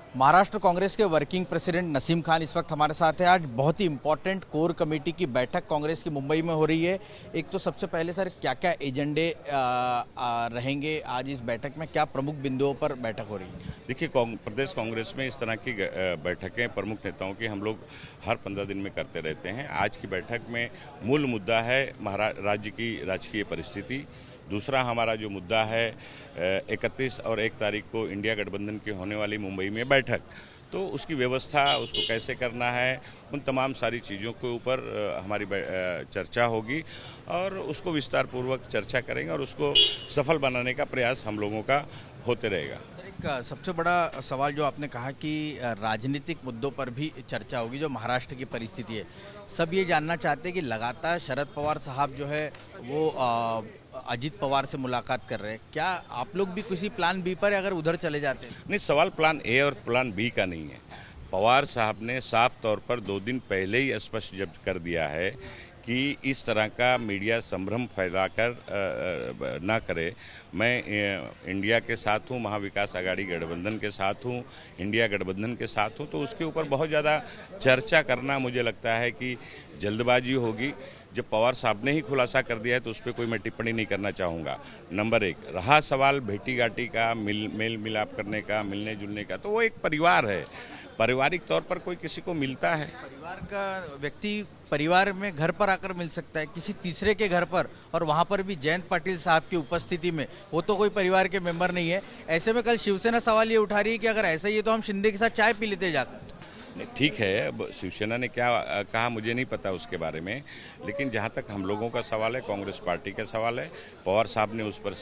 महाराष्ट्र कांग्रेस के working president Naseem Khan इस वक्त हमारे साथ है। आज बहुत ही इंपॉर्टेंट कोर कमेटी की बैठक कांग्रेस की मुंबई में हो रही है। एक तो सबसे पहले सर, क्या क्या एजेंडे रहेंगे आज इस बैठक में, क्या प्रमुख बिंदुओं पर बैठक हो रही है? देखिए, प्रदेश कांग्रेस में इस तरह की बैठकें प्रमुख नेताओं की हम लोग हर 15 दिन में करते रहते हैं। आज की बैठक में मूल मुद्दा है राज्य की राजकीय परिस्थिति। दूसरा हमारा जो मुद्दा है 31 और 1 तारीख को इंडिया गठबंधन की होने वाली मुंबई में बैठक, तो उसकी व्यवस्था, उसको कैसे करना है, उन तमाम सारी चीज़ों के ऊपर हमारी चर्चा होगी और उसको विस्तार पूर्वक चर्चा करेंगे और उसको सफल बनाने का प्रयास हम लोगों का होते रहेगा। सर, एक सबसे बड़ा सवाल जो आपने कहा कि राजनीतिक मुद्दों पर भी चर्चा होगी, जो महाराष्ट्र की परिस्थिति है। सब ये जानना चाहते हैं कि लगातार शरद पवार साहब जो है वो अजीत पवार से मुलाकात कर रहे हैं। क्या आप लोग भी किसी प्लान बी पर अगर उधर चले जाते हैं? नहीं, सवाल प्लान ए और प्लान बी का नहीं है। पवार साहब ने साफ तौर पर 2 दिन पहले ही स्पष्ट जब कर दिया है कि इस तरह का मीडिया संभ्रम फैलाकर ना करे। मैं इंडिया के साथ हूँ, महाविकास आघाड़ी गठबंधन के साथ हूँ, इंडिया गठबंधन के साथ हूँ, तो उसके ऊपर बहुत ज़्यादा चर्चा करना मुझे लगता है कि जल्दबाजी होगी। जब पवार साहब ने ही खुलासा कर दिया है तो उस पर कोई मैं टिप्पणी नहीं करना चाहूँगा। नंबर 1 रहा सवाल भेटी गाटी का, मेल मिलाप करने का, मिलने जुलने का, तो वो एक परिवार है। पारिवारिक तौर पर कोई किसी को मिलता है, परिवार का व्यक्ति परिवार में घर पर आकर मिल सकता है, किसी तीसरे के घर पर, और वहां पर भी जयंत पाटिल साहब की उपस्थिति में। वो तो कोई परिवार के मेंबर नहीं है। ऐसे में कल शिवसेना सवाल ये उठा रही है कि अगर ऐसा ही है तो हम शिंदे के साथ चाय पी लेते जाकर। ठीक है। अब शिवसेना ने क्या कहा मुझे नहीं पता उसके बारे में, लेकिन जहाँ तक हम लोगों का सवाल है, कांग्रेस पार्टी का सवाल है, पवार साहब ने उस पर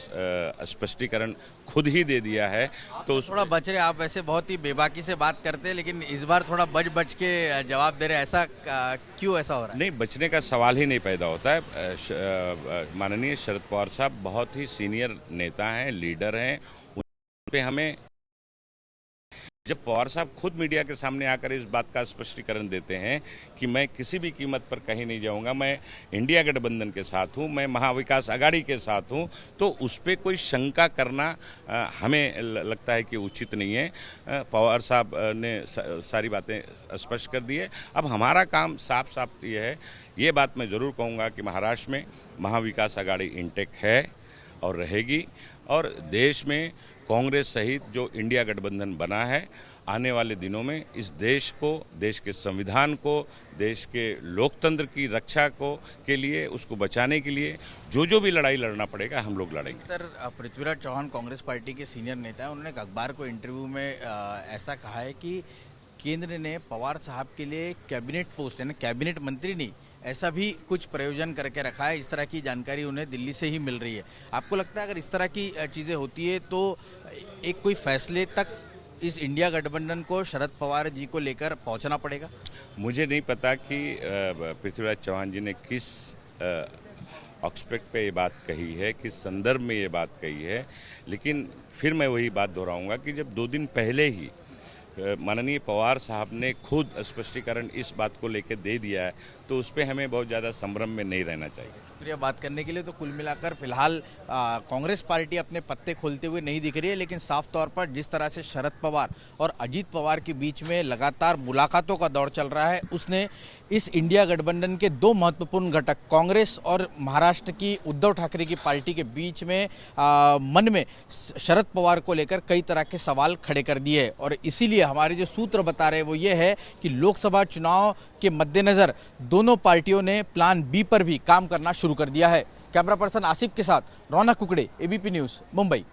स्पष्टीकरण खुद ही दे दिया है। तो थोड़ा बच रहे, आप वैसे बहुत ही बेबाकी से बात करते हैं, लेकिन इस बार थोड़ा बच के जवाब दे रहे हैं। ऐसा क्यों ऐसा हो रहा है? नहीं, बचने का सवाल ही नहीं पैदा होता है। माननीय शरद पवार साहब बहुत ही सीनियर नेता हैं, लीडर हैं। उन पे हमें, जब पवार साहब खुद मीडिया के सामने आकर इस बात का स्पष्टीकरण देते हैं कि मैं किसी भी कीमत पर कहीं नहीं जाऊंगा, मैं इंडिया गठबंधन के साथ हूं, मैं महाविकास आघाड़ी के साथ हूं, तो उस पर कोई शंका करना हमें लगता है कि उचित नहीं है। पवार साहब ने सारी बातें स्पष्ट कर दी है। अब हमारा काम साफ साफ ये है, ये बात मैं ज़रूर कहूँगा कि महाराष्ट्र में महाविकास आघाड़ी इंटेक है और रहेगी, और देश में कांग्रेस सहित जो इंडिया गठबंधन बना है, आने वाले दिनों में इस देश को, देश के संविधान को, देश के लोकतंत्र की रक्षा को के लिए, उसको बचाने के लिए जो भी लड़ाई लड़ना पड़ेगा हम लोग लड़ेंगे। सर, पृथ्वीराज चौहान कांग्रेस पार्टी के सीनियर नेता हैं। उन्होंने एक अखबार को इंटरव्यू में ऐसा कहा है कि केंद्र ने पवार साहब के लिए कैबिनेट पोस्ट, यानी कैबिनेट मंत्री नहीं, ऐसा भी कुछ प्रयोजन करके रखा है। इस तरह की जानकारी उन्हें दिल्ली से ही मिल रही है। आपको लगता है अगर इस तरह की चीज़ें होती है तो एक कोई फैसले तक इस इंडिया गठबंधन को शरद पवार जी को लेकर पहुंचना पड़ेगा? मुझे नहीं पता कि पृथ्वीराज चौहान जी ने किस एक्सपेक्ट पे ये बात कही है, किस संदर्भ में ये बात कही है, लेकिन फिर मैं वही बात दोहराऊंगा कि जब 2 दिन पहले ही माननीय पवार साहब ने खुद स्पष्टीकरण इस बात को लेकर दे दिया है, तो उस पर हमें बहुत ज़्यादा संभ्रम में नहीं रहना चाहिए। शुक्रिया बात करने के लिए। तो कुल मिलाकर फिलहाल कांग्रेस पार्टी अपने पत्ते खोलते हुए नहीं दिख रही है, लेकिन साफ तौर पर जिस तरह से शरद पवार और अजीत पवार के बीच में लगातार मुलाकातों का दौर चल रहा है, उसने इस इंडिया गठबंधन के 2 महत्वपूर्ण घटक कांग्रेस और महाराष्ट्र की उद्धव ठाकरे की पार्टी के बीच में मन में शरद पवार को लेकर कई तरह के सवाल खड़े कर दिए। और इसीलिए हमारे जो सूत्र बता रहे हैं वो ये है कि लोकसभा चुनाव के मद्देनज़र दोनों पार्टियों ने प्लान बी पर भी काम करना शुरू कर दिया है। कैमरा पर्सन आसिफ के साथ रौनक कुकड़े, एबीपी न्यूज़, मुंबई।